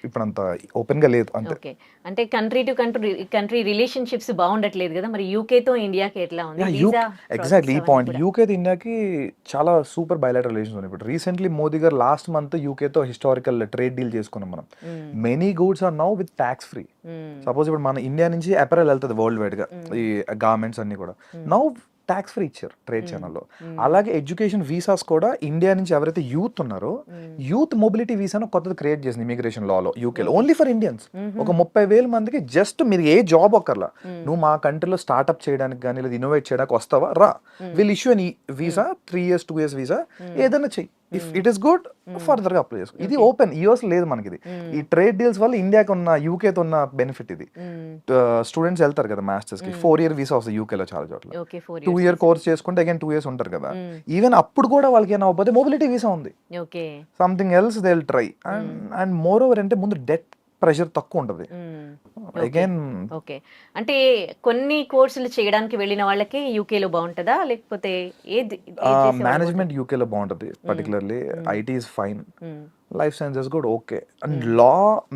ఇప్పుడు అంత ఓపెన్ గా లేదు అంతే. అంటే కంట్రీ టు కంట్రీ రిలేషన్షిప్స్ బాగుండట్లేదు కదా, మరి యూకేతో ఇండియాకి ఎట్లా ఉంది? ఎగ్జాక్ట్లీ ఈ పాయింట్. యూకేతో ఇండియాకి చాలా సూపర్ బయలాటరల్ రిలేషన్స్ ఉన్నాయి. ఇప్పుడు రీసెంట్లీ మోదీ గారు లాస్ట్ మంత్ యూకేతో హిస్టారికల్ ట్రేడ్ డీల్ చేసుకున్నాం మనం. Many goods are now with tax free. Suppose ఇప్పుడు మన ఇండియా నుంచి అపెరల్ వెళ్తుంది వరల్డ్ వైడ్ గా, ఈ గార్మెంట్స్ అన్ని కూడా నౌ ట్యాక్స్ ఫ్రీ ఇచ్చారు ట్రేడ్ ఛానల్లో. అలాగే ఎడ్యుకేషన్ వీసాస్ కూడా ఇండియా నుంచి ఎవరైతే యూత్ ఉన్నారో యూత్ మొబిలిటీ వీసాను కొత్తది క్రియేట్ చేసింది ఇమిగ్రేషన్ లాలో యూకేలో, ఓన్లీ ఫర్ ఇండియన్స్. ఒక 30,000 మందికి జస్ట్ మీరు ఏ జాబ్ ఒక్కర్లా, నువ్వు మా కంట్రీలో స్టార్ట్అప్ చేయడానికి కానీ లేదా ఇన్నోవేట్ చేయడానికి వస్తావా రా, విల్ ఇష్యూ అని వీసా 3 years 2 years వీసా ఏదైనా చెయ్యి, if it is good further గా అప్లై చేసుకో. ఇది ఓపెన్, యూఎస్ లేదు మనకి ఇది. ఈ ట్రేడ్ డీల్స్ వల్ల ఇండియాకి ఉన్న యూకేతో ఉన్న బెనిఫిట్ ఇది. స్టూడెంట్స్ వెళ్తారు కదా మాస్టర్స్ కి, 4 year వీసా వస్తుంది యూకేలో చాలా చోట్ల. 2 year కోర్స్ చేసుకుంటే అగైన్ 2 years ఉంటారు కదా. ఈవెన్ అప్పుడు కూడా వాళ్ళకి ఏమైనా అవ్వకపోతే మొబిలిటీ వీసా ఉంది, something else they will try. And more over అంటే ముందు డెట్ ప్రెషర్ తక్కువ ఉంటుంది. అగైన్ ఓకే, అంటే కొన్ని కోర్సులు చేయడానికి వెళ్ళిన వాళ్ళకి యూకేలో బాగుంటుందా లేకపోతే ఏది? మేనేజ్మెంట్ యూకేలో బాగుంటుంది, particularly IT is fine, life sciences కూడా okay, and law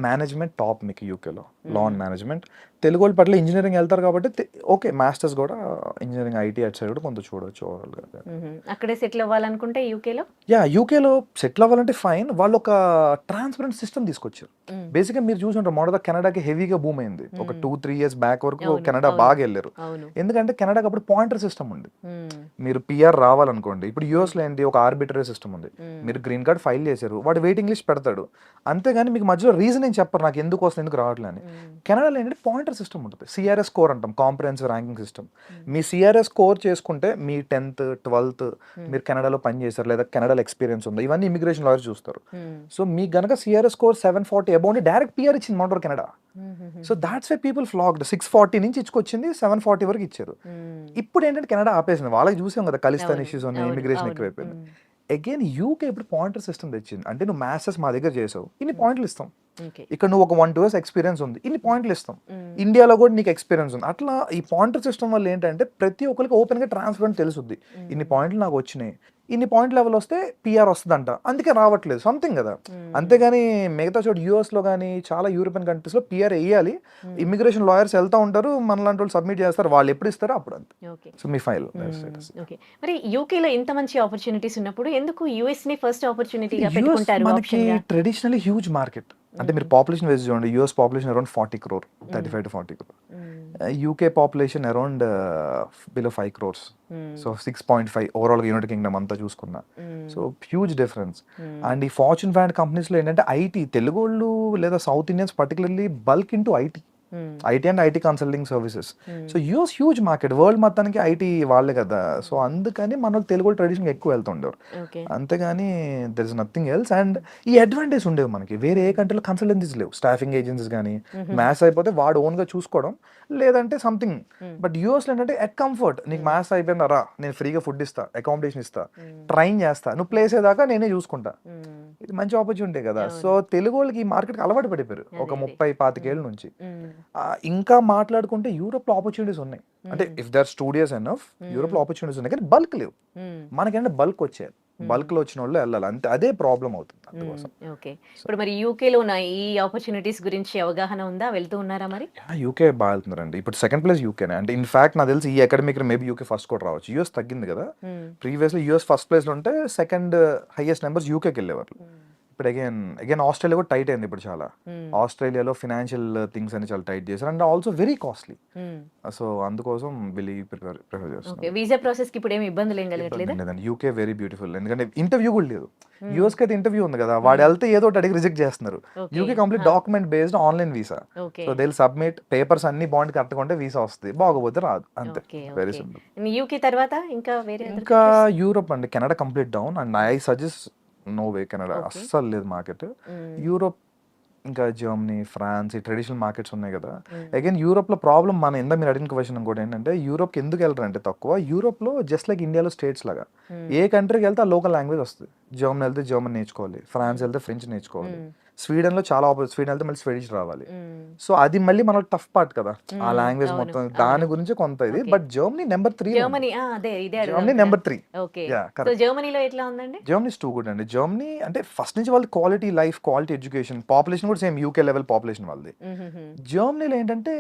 management top మీకు యూకేలో. లా అండ్ మేనేజ్మెంట్ తెలుగు వాళ్ళు పట్ల ఇంజనీరింగ్ వెళ్తారు కాబట్టి ఓకే, మాస్టర్స్ కూడా ఇంజనీరింగ్ ఐటీ అటు సైడ్ కూడా కొంత చూడొచ్చు. అక్కడే సెటిల్ అవ్వాలనుకుంటే యూకేలో, యూకేలో సెటిల్ అవ్వాలంటే ఫైన్. వాళ్ళు ఒక ట్రాన్స్పరెంట్ సిస్టమ్ తీసుకొచ్చారు. బేసిక్గా మీరు చూసుంటారు మొదట కెనడాకి హెవీగా బూమ్ అయింది ఒక 2-3 years బ్యాక్ వరకు. కెనడా బాగా వెళ్ళారు ఎందుకంటే కెనడాకి అప్పుడు పాయింటర్ సిస్టమ్ ఉంది. మీరు పిఆర్ రావాలనుకోండి, ఇప్పుడు యూఎస్ లో ఏంటి ఒక ఆర్బిటరీ సిస్టమ్ ఉంది. మీరు గ్రీన్ కార్డ్ ఫైల్ చేశారు, వాడు వెయిటింగ్ లిస్ట్ పెడతాడు, అంతేగాని మీకు మధ్యలో రీజన్ ఏం చెప్పరు నాకు ఎందుకు వస్తుంది ఎందుకు రావట్లేదు అని. కెనడాలో ఏంటంటే పాయింటర్ సిస్టమ్ ఉంటుంది, సిఆర్ఎస్ స్కోర్ అంటాం, కాంప్రహెన్సివ్ ర్యాంకింగ్ సిస్టమ్. మీ సిఆర్ఎస్ స్కోర్ చేసుకుంటే మీ 10th 12th మీరు కెనడాలో పని చేశారు లేదా కెనడాలో ఎక్స్పీరియన్స్ ఉందా, ఇవన్నీ ఇమిగ్రేషన్ లాయర్స్ చూస్తారు. సో మీకు గనక CRS score 740 above direct PR ఇచ్చింది మొదటి Canada. So that's why people flocked. 640 నుంచి ఇచ్చుకొచ్చింది 740 వరకు ఇచ్చారు. ఇప్పుడు ఏంటంటే కెనడా ఆపేసింది, వాళ్ళకి చూసాం కదా ఖలిస్తాన్ ఇష్యూస్ ఉన్నాయి, ఇమిగ్రేషన్ ఎక్కువైపోయింది. అగైన్ యూకే ఇప్పుడు పాయింటర్ సిస్టమ్ తెచ్చింది, అంటే నువ్వు మాస్టర్స్ మా దగ్గర చేసావు ఇన్ని పాయింట్లు ఇస్తాం, ఇక్కడ నువ్వు ఒక 1-2 years ఎక్స్పీరియన్స్ ఉంది ఇన్ని పాయింట్లు ఇస్తాం, ఇండియాలో కూడా నీకు ఎక్స్పీరియన్స్ ఉంది. అట్లా ఈ పాయింటర్ సిస్టమ్ వల్ల ఏంటంటే ప్రతి ఒక్కరికి ఓపెన్ గా ట్రాన్స్పరెంట్ తెలుసుద్ది, ఇన్ని పాయింట్లు నాకు వచ్చినాయి, ఇన్ని పాయింట్ లెవెల్ వస్తే పిఆర్ వస్తుందంట, అందుకే రావట్లేదు సంథింగ్ కదా. అంతేగాని మిగతా చోట యూఎస్ లో కానీ చాలా యూరోపియన్ కంట్రీస్ లో పిఆర్ వేయాలి, ఇమిగ్రేషన్ లాయర్స్ వెళ్తా ఉంటారు, మనలాంటి వాళ్ళు సబ్మిట్ చేస్తారు, వాళ్ళు ఎప్పుడు ఇస్తారో అప్పుడు అంతే. సో మీ ఫైల్. మరి యూకేలో ఇంత మంచి ఆపర్చునిటీస్ ఉన్నప్పుడు ఎందుకు యుఎస్ ని ఫస్ట్ ఆపర్చునిటీగా పెట్టుకుంటారు? మనకి ట్రెడిషనల్లీ హ్యూజ్ మార్కెట్, అంటే మీరు పాపులేషన్ వైజ్ చూడండి, US population around 40 crore, 35 to 40 crore. UK population around below 5 crores. So 6.5 overall United Kingdom అంతా చూసుకున్నా. So huge difference. అండ్ ఈ ఫార్చ్యూన్ 500 కంపెనీస్లో ఏంటంటే ఐటీ, తెలుగు వాళ్ళు లేదా south Indians particularly bulk into IT and IT consulting services. So US huge market, world మొత్తానికి IT వాళ్ళే కదా. సో అందుకని మన తెలుగు ట్రెడిషన్ ఎక్కువ వెళ్తుండేవారు, అంతేగాని there is nothing else. And ఈ అడ్వాంటేజ్ ఉండేవి మనకి, వేరే ఏ కంట్రీలో కన్సల్టెన్సీస్ లేవు, స్టాఫింగ్ ఏజెన్సీస్ కానీ, మ్యాథ్స్ అయిపోతే వాడు ఓన్ గా చూసుకోవడం లేదంటే సంథింగ్. బట్ యూఎస్లో ఏంటంటే ఎట్ కంఫర్ట్, నీకు మ్యాథ్స్ అయిపోయిందా రా, నేను ఫ్రీగా ఫుడ్ ఇస్తా, అకామిడేషన్ ఇస్తా, ట్రైన్ చేస్తా, నువ్వు ప్లేస్ అయ్యేదాకా నేనే చూసుకుంటా. ఇది మంచి ఆపర్చునిటీ కదా. సో తెలుగు వాళ్ళకి ఈ మార్కెట్కి అలవాటు పడిపోయారు ఒక 30-25 ఏళ్ళ నుంచి. ఇంకా మాట్లాడుకుంటే యూరోప్ లో ఆపర్చునిటీస్ ఉన్నాయి, అంటే if there studios enough Europe లో ఆపర్చునిటీస్ ఉన్నాయి, కానీ బల్క్ లేవు. మనకేంటే బల్క్ వచ్చాయి, బల్క్ లో వచ్చిన వాళ్ళు వెళ్ళాలి అంతే, అదే ప్రాబ్లం అవుతుంది అందుకోసం. ఓకే, ఇప్పుడు మరి యూకేలో ఉన్న ఈ ఆపర్చునిటీస్ గురించి అవగాహన ఉందా, వెళ్తూ ఉన్నారా మరి? యూకే బాగా వెళ్తున్నారండి, ఇప్పుడు సెకండ్ ప్లేస్ యూకేనే. అంటే ఇన్ఫాక్ట్ నాకు తెలిసి ఈ అకాడమిక్ మేబీ యూకే ఫస్ట్ కూడా రావచ్చు. యూఎస్ తగ్గింది కదా, ప్రీవియస్లీ యూఎస్ ఫస్ట్ ప్లేస్ లో ఉంటే సెకండ్ హైయెస్ట్ నెంబర్స్ యూకేకి వెళ్ళేవారు. ఇప్పుడు అగైన్ ఆస్ట్రేలియా కూడా టైట్ అయింది ఇప్పుడు చాలా. ఆస్ట్రేలియాలో ఫినాన్షియల్ థింగ్స్ అని చాలా టైట్ చేశారు, and also very costly. So అందుకోసం ప్రిఫర్ చేస్తాను. వీసా ప్రాసెస్ కి ఇప్పుడు ఏమి ఇబ్బందులు ఏం కలగట్లేదు. యూకే వెరీ బ్యూటిఫుల్, ఎందుకంటే ఇంటర్వ్యూ కూడా లేదు. యూఎస్ కి అయితే ఇంటర్వ్యూ ఉంది కదా, వాడు వెళ్తే ఏదో ఒకటి అడిగి రిజెక్ట్ చేస్తున్నారు. UK complete document based online visa. So they will submit papers అన్ని బాండ్ కరెక్ట్గా ఉంటే వీసా వస్తుంది, బాగోపోతే రాదు, అంతే. Very simple. యూకే తర్వాత ఇంకా యూరోప్ అండి, Canada complete down, and I suggest no way Canada, అస్సలు లేదు మార్కెట్. యూరోప్ ఇంకా జర్మనీ, ఫ్రాన్స్, ఈ ట్రెడిషనల్ మార్కెట్స్ ఉన్నాయి కదా. అగైన్ యూరోప్ లో ప్రాబ్లం, మన ఎంత మీరు అడిగిన క్వశ్చన్ కూడా ఏంటంటే, యూరోప్ కి ఎందుకు వెళ్ళరంటే తక్కువ, యూరోప్ లో జస్ట్ లైక్ ఇండియాలో స్టేట్స్ లాగా ఏ కంట్రీకి వెళ్తే ఆ లోకల్ లాంగ్వేజ్ వస్తుంది. జర్మనీ వెళ్తే జర్మన్ నేర్చుకోవాలి, ఫ్రాన్స్ వెళ్తే ఫ్రెంచ్ నేర్చుకోవాలి, స్వీడన్ లో చాలా స్వీడన్ వెళ్తే మళ్ళీ స్వీడిష్ రావాలి. సో అది మళ్ళీ మన టఫ్ పార్ట్ కదా, ఆ లాంగ్వేజ్ మొత్తం, దాని గురించి కొంత ఇది. But Germany number 3, Germany number 3. జర్మనీలో ఎట్లా ఉందండి? జర్మనీ ఇస్ టూ గుడ్ అండి. జర్మనీ అంటే ఫస్ట్ నుంచి వాళ్ళు quality life, quality education, population కూడా సేమ్ యూకే లెవెల్ పాపులేషన్ వాళ్ళది. జర్మనీలో ఏంటంటే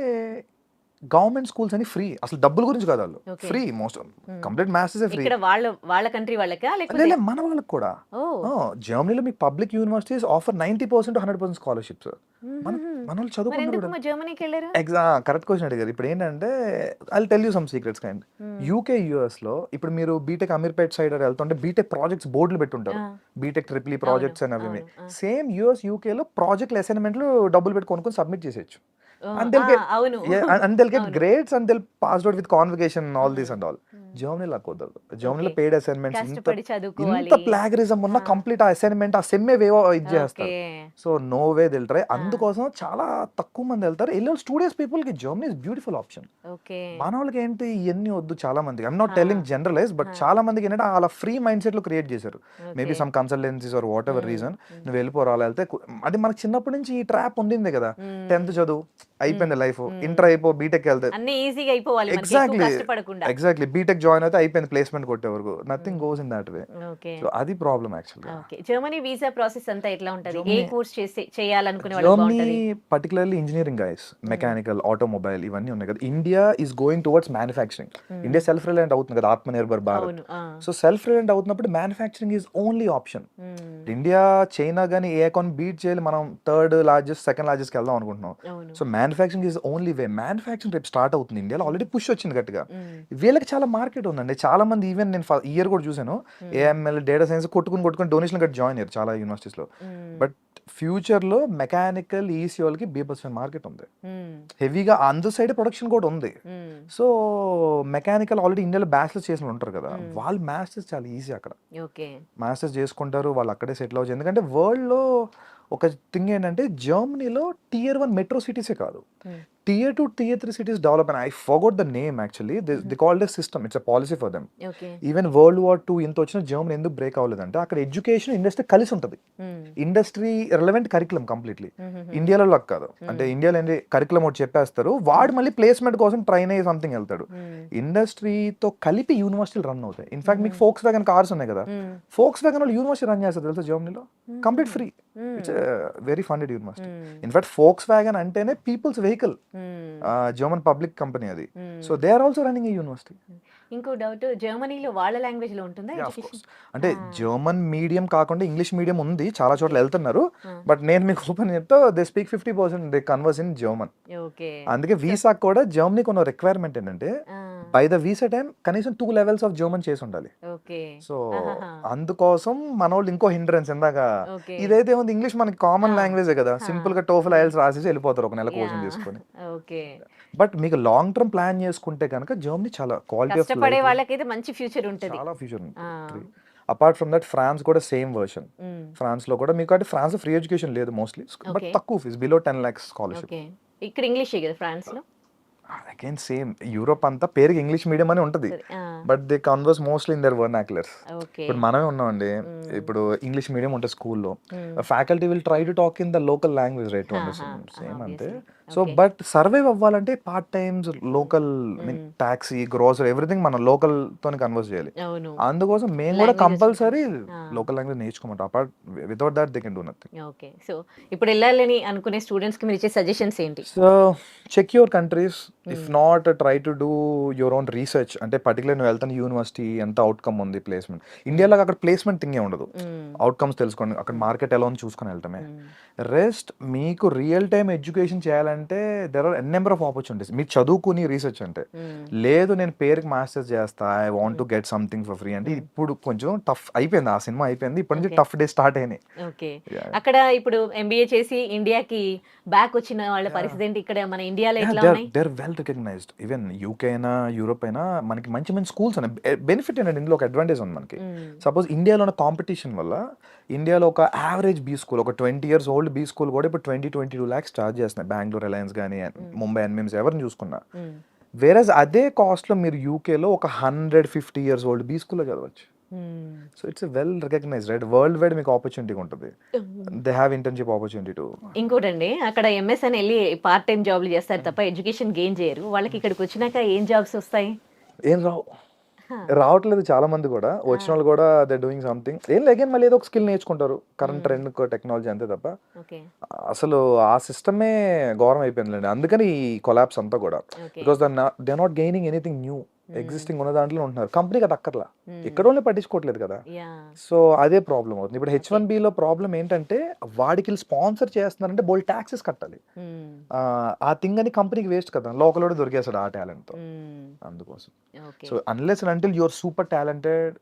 గవర్నమెంట్ స్కూల్స్ అని ఫ్రీ, అసలు డబ్బుల గురించి కాదు వాళ్ళు, Okay. Free most complete maths free. ఇక్కడ వాళ్ళ కంట్రీ వాళ్ళకా లేకపోతే లేదు మన వాళ్ళకి కూడా. ఓ జర్మనీలో మీకు public universities offer 90% to 100% scholarships. మన మన వాళ్ళు మరి చదువుకున్నారు ఎందుకు కూడా. మా జర్మనీకి వెళ్ళారు? కరెక్ట్ క్వశ్చన్ అడిగారు. ఇప్పుడు ఏంటంటే I tell you some secrets kind. UK US లో ఇప్పుడు మీరు బీటెక్ అమీర్పేట్ సైడ్ వెళ్తుంటే బీటెక్ ప్రాజెక్ట్స్ బోర్డులు పెట్టుంటారు, బీటెక్ ట్రిపుల్ ప్రాజెక్ట్స్ అని అవి. సేమ్ యూఎస్ యూకే లో ప్రాజెక్ట్ అసైన్మెంట్లు డబ్బులు పెట్టి కొనుక్కొని సబ్మిట్ చేసేయచ్చు. And they'll get అవును and they'll get grades and they'll pass out with convocation and all this and all. జర్మనీలో కుదరదు. జర్మనీలో Okay. పెయిడ్ అసైన్మెంట్స్ కష్టపడి చదువుకోవాలి. ఇంత ప్లాగరిజం ఉన్న కంప్లీట్ ఆ అసైన్మెంట్ ఆ సెమ్మే వేవో ఇది చేస్తారు. ఓకే సో నో వే దిల్ ట్రై. అందుకోసం చాలా తక్కువ మంది వెళ్తారు. వెళ్ళే స్టూడెంట్స్ పీపుల్ కి Germany is beautiful option. Okay మన వాళ్ళకి ఏంటి ఇవన్నీ వద్దు చాలా మందికి. I'm not telling generalize, but చాలా మందికి ఏంటంటే అలా ఫ్రీ మైండ్ సెట్ లో క్రియేట్ చేశారు. Maybe some consultancies or whatever reason. నువ్వు వెళ్ళిపోరా అలా వెళ్తే అది మనకి చిన్నప్పటి నుంచి ఈ ట్రాప్ ఉండింది కదా. 10th చదువు అయిపోయింది లైఫ్, ఇంటర్ అయిపో బీటెక్ వెళ్తే అన్ని ఈజీగా అయిపోవాలి మనకి, ఎక్కువ ఎగ్జాక్ట్లీ కష్టపడకుండా. ఎగ్జాక్ట్లీ బీటెక్ జాయిన్ అయితే అయిపోయింది ప్లేస్మెంట్ కొట్టే వరకు. Nothing goes in that way. Okay so అది ప్రాబ్లం యాక్చువల్గా. ఓకే జర్మనీ వీసా ప్రాసెస్ అంతా ఎట్లా ఉంటది? ఏ జర్మనీ- కోర్స్ చేయాలనుకునే వాళ్ళకి జర్మనీ బాగుంటది? Particularly engineering guys, mechanical, automobile ఇవన్నీ ఉన్నాయి కదా. India is going towards manufacturing. India self reliant అవుతుంది కదా, ఆత్మనిర్భర్ భారత్. అవును సో సెల్ఫ్ రిలయంట్ అవుతున్నప్పుడు manufacturing is only option. India China కానీ ఏ ఎకానమీ బీట్ చేయాలి, మనం థర్డ్ లార్జెస్ట్ సెకండ్ లార్జెస్ట్ వెళ్దాం అనుకుంటున్నాం. అవును so manufacturing is only way. Manufacturing రేపు స్టార్ట్ అవుతుంది ఇండియాలో, ఆల్రెడీ పుష్ వచ్చింది గట్టిగా. వీళ్ళకి చాలా మార్కెట్ ఉందండి. చాలా మంది ఈవెన్ నేను ఇయర్ కూడా చూసాను, ఏఎంఎల్ డేటా సైన్స్ కొట్టుకుని డొనేషన్ కట్టి జాయిన్ అయ్యారు చాలా యూనివర్సిటీస్ లో. బట్ ఫ్యూచర్ లో మెకానికల్ ఈసీ వాళ్ళకి బీభత్సమైన మార్కెట్ ఉంది, హెవీగా అందు సైడ్ ప్రొడక్షన్ కూడా ఉంది. సో మెకానికల్ ఆల్రెడీ ఇండియాలో బ్యాచిలర్స్ చేసిన ఉంటారు కదా, వాళ్ళు మాస్టర్స్ చాలా ఈజీ అక్కడ ఓకే మాస్టర్స్ చేసుకుంటారు, వాళ్ళు అక్కడే సెటిల్ అవ్వచ్చు. ఎందుకంటే వరల్డ్ లో ఒక థింగ్ ఏంటంటే జర్మనీలో Tier 1 మెట్రో సిటీసే కాదు, Tier 2 Tier 3 cities develop, and I forgot the name actually. They called a system. It's a policy for them. Okay even world war 2 ఇంత వచ్చిన జర్మనీ ఎందుకు బ్రేక్ అవ్వలేదంటే అక్కడ ఎడ్యుకేషన్ ఇండస్ట్రీ కలిసి ఉంటుంది. Industry relevant curriculum completely. ఇండియాలో లాగా కాదు. అంటే ఇండియాలో ఏంటి కరికులం ఒకటి చెప్పేస్తారు, వాడు మళ్ళీ ప్లేస్మెంట్ కోసం ట్రైన్ అయ్యి సంథింగ్ వెళ్తాడు. ఇండస్ట్రీతో కలిపి యూనివర్సిటీలు రన్ అవుతాయి. ఇన్ఫాక్ట్ మీకు ఫోక్స్ వ్యాగన్ కార్స్ ఉన్నాయి కదా, ఫోక్స్ వ్యాగన్ వాళ్ళు యూనివర్సిటీ రన్ చేస్తారు తెలుసా జర్మనీలో, complete free. It's very funded university. In fact Volkswagen అంటేనే people's vehicle, German public company అది. So they are also running a university. ఇంకో డౌట్, జర్మనీలో వాళ్ళ లాంగ్వేజ్ లో ఉంటుందా Yeah, of ఎడ్యుకేషన్? course. అంటే జర్మన్ మీడియం కాకుండా ఇంగ్లీష్ మీడియం ఉంది, చాలా చోట్ల వెళ్తున్నారు. బట్ నేను మీకు ఓపెన్ చెప్తా, they speak 50% they converse in German. Okay అందుకే వీసా కూడా జర్మనీకి ఉన్న రిక్వైర్మెంట్ ఏంటంటే బై ద వీసా టైం కనీసం 2 levels ఆఫ్ జర్మన్ చేసి ఉండాలి. ఓకే సో అందుకోసం మన వాళ్ళు ఇంకో హిండ్రెన్స్ ఇందాక ఓకే ఇదైతే ఉంది, ఇంగ్లీష్ మనకి కామన్ లాంగ్వేజ్ కదా, సింపుల్ గా టోఫల్ ఐఎల్స్ రాసేసి వెళ్ళిపోతారు ఒక నెల కోచింగ్ తీసుకొని. ఓకే బట్ మీకు లాంగ్ టర్మ్ ప్లాన్ చేసుకుంటే కనుక జర్మనీ చాలా క్వాలిటీ ఆఫ్ కష్టపడే వాళ్ళకైతే మంచి ఫ్యూచర్ ఉంటది. చాలా ఫ్యూచర్ ఉంటుంది. అపార్ట్ ఫ్రమ్ దట్ ఫ్రాన్స్ కూడా సేమ్ వర్షన్. ఫ్రాన్స్ లో కూడా మీకు అంటే ఫ్రాన్స్ ఫ్రీ ఎడ్యుకేషన్ లేదు మోస్ట్లీ, బట్ Okay. తక్కువ fees, below 10 lakhs scholarship. Okay ఇక్కడ ఇంగ్లీషే కదా ఫ్రాన్స్ లో? అగైన్ సేమ్ యూరోప్ అంతా పేరుకి ఇంగ్లీష్ మీడియం అని ఉంటుంది, but they converse mostly in their vernaculars. Okay ఇప్పుడు మనమే ఉన్నామండి, ఇప్పుడు ఇంగ్లీష్ మీడియం ఉంటుంది స్కూల్లో, faculty will try to talk in the local language right to understand, same అంతే. సో బట్ సర్వైవ్ అవ్వాలంటే part times local taxi grocery everything మనం local తోని కన్వర్స్ చేయాలి. అవును అందుకోసం మేము కూడా కంపల్సరీ లోకల్ లాంగ్వేజ్ నేర్చుకోమంటాం. Apart without that they can do nothing. Okay so ఇప్పుడు వెళ్ళాలని అనుకునే స్టూడెంట్స్ కి మీరు ఇచ్చే సజెషన్స్ ఏంటి? So check your countries, if not try to do your own research. అంటే పర్టికులర్ నువ్వు వెళ్తాను యూనివర్సిటీ ఎంత అవుట్కమ్ ఉంది, ప్లేస్మెంట్. ఇండియాలో అక్కడ ప్లేస్మెంట్ థింగే ఉండదు, అవుట్కమ్స్ తెలుసుకోండి, అక్కడ మార్కెట్ ఎలా ఉంది చూసుకొని వెళ్ళటమే. రెస్ట్ మీకు రియల్ టైమ్ ఎడ్యుకేషన్ చేయాలంటే there are n number of opportunities. మీరు చదువుకుని రీసెర్చ్ అంటే లేదు, నేను పేరుకి మాస్టర్స్ చేస్తా, I want to get something for free అంటే ఇప్పుడు కొంచెం టఫ్ అయిపోయింది, ఆ సినిమా అయిపోయింది, ఇప్పటి నుంచి టఫ్ డే స్టార్ట్ అయినాయి. ఓకే అక్కడ ఇప్పుడు ఎంబీఏ చేసి ఇండియాకి బ్యాక్ వచ్చిన వాళ్ళ పరిస్థితి ఏంటి? ఇక్కడ మన ఇండియాలో ఎట్లా ఉన్నాయి? They're well recognized. Even UK అయినా యూరోప్ అయినా మనకి మంచి మంచి స్కూల్స్ ఉన్నాయి. బెనిఫిట్ ఏంటంటే ఇందులో ఒక అడ్వాంటేజ్ ఉంది మనకి. సపోజ్ ఇండియాలో ఉన్న కాంపిటీషన్ వల్ల ఇండియాలో ఒక యావరేజ్ బీ స్కూల్, ఒక 20 years old బీ స్కూల్ కూడా ఇప్పుడు 20-22 lakhs చార్జ్ చేస్తున్నాయి. బెంగళూరు రిలయన్స్ కానీ ముంబై ఎన్ఎంఎంస్ ఎవరిని చూసుకున్నా. వేరేజ్ అదే కాస్ట్ లో మీరు యూకేలో ఒక 150 years old బీ స్కూల్లో చదవచ్చు. So it's well recognized right, worldwide మీకు ఆపర్చునిటీ ఉంటుంది. They have internship opportunity too. ఇంకోటండి అక్కడ ఎంఎస్ అని వెళ్ళి పార్ట్ టైం జాబ్లు చేస్తారు తప్ప ఎడ్యుకేషన్ గెయిన్ చేయరు. వాళ్ళకి ఇక్కడికి వచ్చినాక ఏం జాబ్స్ వస్తాయి? ఏం రావు. రావట్లేదు చాలా మంది కూడా, వచ్చిన వాళ్ళు కూడా దే డూయింగ్ సంథింగ్. ఏం లేక మళ్ళీ ఏదో ఒక స్కిల్ నేర్చుకుంటారు, కరెంట్ ట్రెండ్ టెక్నాలజీ అంతే తప్ప ఓకే అసలు ఆ సిస్టమే ఘోరం అయిపోయిందండి. అందుకని ఈ కొలాప్స్ అంతా కూడా, okay because they not gaining anything new, existing ఉన్న దాంట్లో ఉంటున్నారు. కంపెనీకి అది అక్కర్లా, ఇక్కడ వాళ్ళే పట్టించుకోవట్లేదు కదా. యా సో అదే ప్రాబ్లం అవుతుంది. ఇప్పుడు H1B లో ప్రాబ్లం ఏంటంటే వాడికి స్పాన్సర్ చేస్తున్నారంటే బోల్ ట్యాక్సెస్ కట్టాలి. ఆ థింగ్ అని కంపెనీకి వేస్ట్ కదా, లోకల్ దొరికేస్తాడు ఆ టాలెంట్తో. అందుకోసం okay so unless and until you're super talented,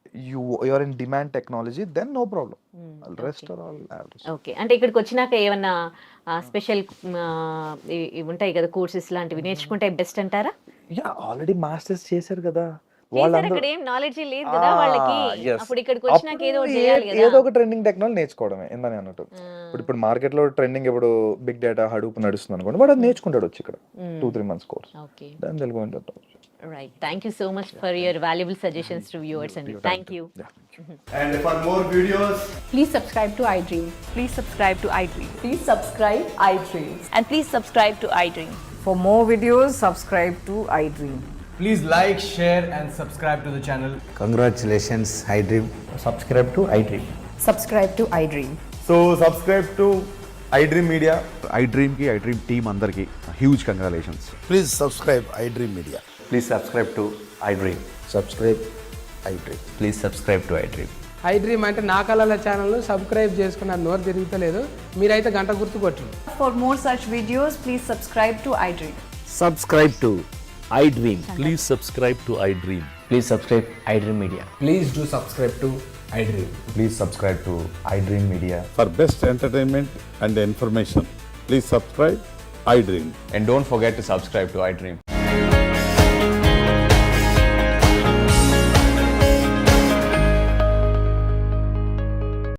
you're in demand technology, then no problem. Rest are all average. Okay అంటే ఇక్కడికి వచ్చినాక ఏమన్నా స్పెషల్ ఉంటాయి కదా కోర్సెస్ లాంటివి నేర్చుకుంటే బెస్ట్ అంటారా? యా ఆల్రెడీ మాస్టర్స్ చేశారు కదా చేశారు, వాళ్ళందరూ. అక్కడ ఏం నాలెడ్జ్ లేదు కదా వాళ్ళకి. yes. అప్పుడు ఇక్కడికి వచ్చినాక ఏదో ఒకటి చేయాలి కదా. ఏదో ఒక ట్రెండింగ్ టెక్నాలజీ నేర్చుకోవడమే ఇందని అన్నట్టు. ఇప్పుడు మార్కెట్ లో ట్రెండింగ్ ఇప్పుడు బిగ్ డేటా హడూప్ నడుస్తుంది అనుకోండి, వాడు అది నేర్చుకుంటాడు వచ్చి ఇక్కడ 2-3 months కోర్స్. ఓకే దాని Telugu right, thank you so much for your valuable suggestions to viewers అండి. Thank you. And for more videos, Please subscribe to iDream. Please subscribe to iDream. Please subscribe iDream. And please subscribe to iDream. For more videos, subscribe to iDream. please like, share, and subscribe to the channel. Congratulations, iDream. Subscribe to iDream. Subscribe to iDream. So subscribe to iDream Media. iDream ki iDream team andarki huge congratulations. Please subscribe iDream Media. Please subscribe to iDream. Subscribe iDream. Please subscribe to iDream. iDream అంటే నా కళల ఛానల్ను subscribe చేసుకున్న నోరు తిరుగుతలేదు, మీరైతే గంట గుర్తు కొట్టండి. For more such videos, please subscribe to iDream. Subscribe to iDream. Please subscribe to iDream. Please subscribe iDream Media. Please do subscribe to iDream. Please subscribe to iDream Media. For best entertainment and information, please subscribe iDream. And don't forget to subscribe to iDream.